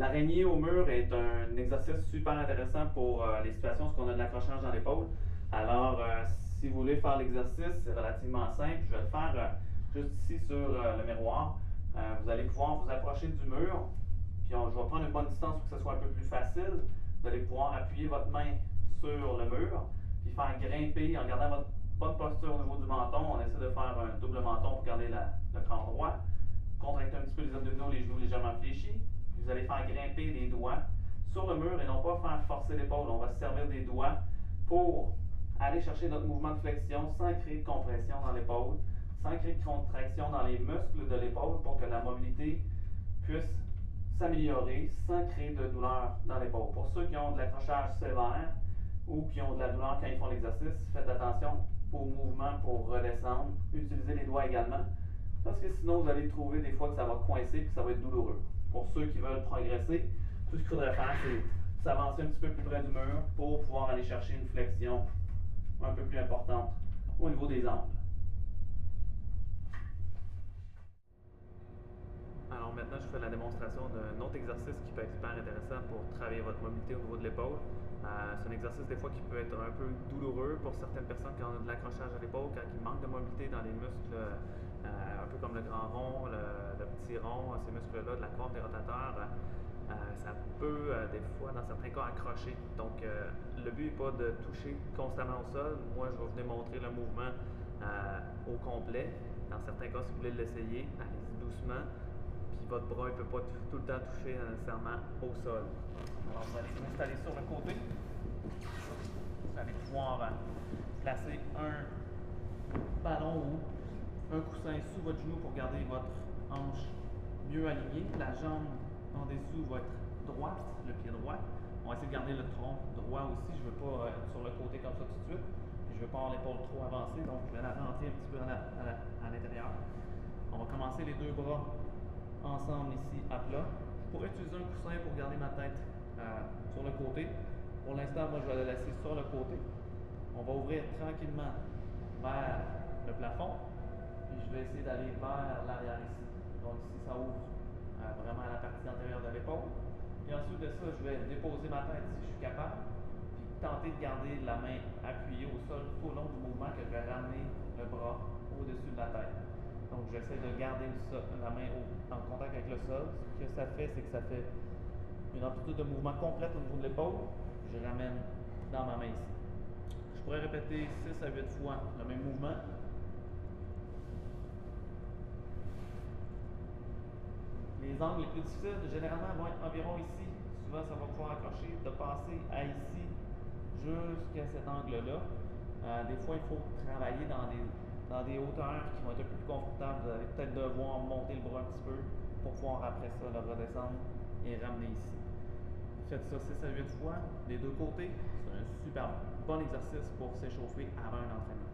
L'araignée au mur est un exercice super intéressant pour les situations où on a de l'accrochage dans l'épaule. Alors, si vous voulez faire l'exercice, c'est relativement simple. Je vais le faire juste ici sur le miroir. Vous allez pouvoir vous approcher du mur. Puis je vais prendre une bonne distance pour que ce soit un peu plus facile. Vous allez pouvoir appuyer votre main sur le mur, puis faire grimper en gardant votre bonne posture au niveau du menton. On essaie de faire un double menton pour garder le crâne droit. Contractez un petit peu les abdominaux, les genoux légèrement fléchis. Puis vous allez faire grimper les doigts sur le mur et non pas faire forcer l'épaule. On va se servir des doigts pour aller chercher notre mouvement de flexion sans créer de compression dans l'épaule, sans créer de contraction dans les muscles de l'épaule pour que la mobilité puisse s'améliorer sans créer de douleur dans l'épaule. Pour ceux qui ont de l'accrochage sévère ou qui ont de la douleur quand ils font l'exercice, faites attention au mouvement pour redescendre. Utilisez les doigts également, parce que sinon vous allez trouver des fois que ça va coincer et que ça va être douloureux. Pour ceux qui veulent progresser, tout ce qu'il faudrait faire, c'est s'avancer un petit peu plus près du mur pour pouvoir aller chercher une flexion un peu plus importante au niveau des angles. Alors maintenant, je fais la démonstration d'un autre exercice qui peut être super intéressant pour travailler votre mobilité au niveau de l'épaule. C'est un exercice des fois qui peut être un peu douloureux pour certaines personnes qui ont de l'accrochage à l'épaule, quand il manque de mobilité dans les muscles, un peu comme le grand rond, le petit rond, ces muscles-là de la côte des rotateurs. Ça peut des fois, dans certains cas, accrocher. Donc, le but n'est pas de toucher constamment au sol. Moi, je vais vous démontrer le mouvement au complet. Dans certains cas, si vous voulez l'essayer, allez-y doucement. Puis votre bras ne peut pas tout le temps toucher nécessairement au sol. Alors, vous allez vous installer sur le côté. Vous allez pouvoir placer un ballon ou un coussin sous votre genou pour garder votre hanche mieux alignée. La jambe en dessous va être droite, le pied droit. On va essayer de garder le tronc droit aussi. Je ne veux pas être sur le côté comme ça tout de suite. Puis je ne veux pas avoir l'épaule trop avancée, donc je vais la rentrer un petit peu à l'intérieur. On va commencer les deux bras ensemble ici à plat. Je pourrais utiliser un coussin pour garder ma tête sur le côté. Pour l'instant, moi, je vais la laisser sur le côté. On va ouvrir tranquillement vers le plafond. Puis je vais essayer d'aller vers l'arrière ici. Donc ici, ça ouvre vraiment la partie antérieure de l'épaule. Puis ensuite de ça, je vais déposer ma tête si je suis capable. Puis tenter de garder la main appuyée au sol tout au long du mouvement, que je vais ramener le bras au-dessus de la tête. Donc j'essaie de garder la main en contact avec le sol. Ce que ça fait, c'est que ça fait une amplitude de mouvement complète au niveau de l'épaule. Je ramène dans ma main ici. Je pourrais répéter 6 à 8 fois le même mouvement. Les angles les plus difficiles, généralement, vont être environ ici. Souvent, ça va pouvoir accrocher, de passer à ici jusqu'à cet angle-là. Des fois, il faut travailler dans des hauteurs qui vont être un peu plus confortables. Vous allez peut-être devoir monter le bras un petit peu pour pouvoir, après ça, le redescendre et ramener ici. Faites ça 6 à 8 fois, des deux côtés. C'est un super bon exercice pour s'échauffer avant un entraînement.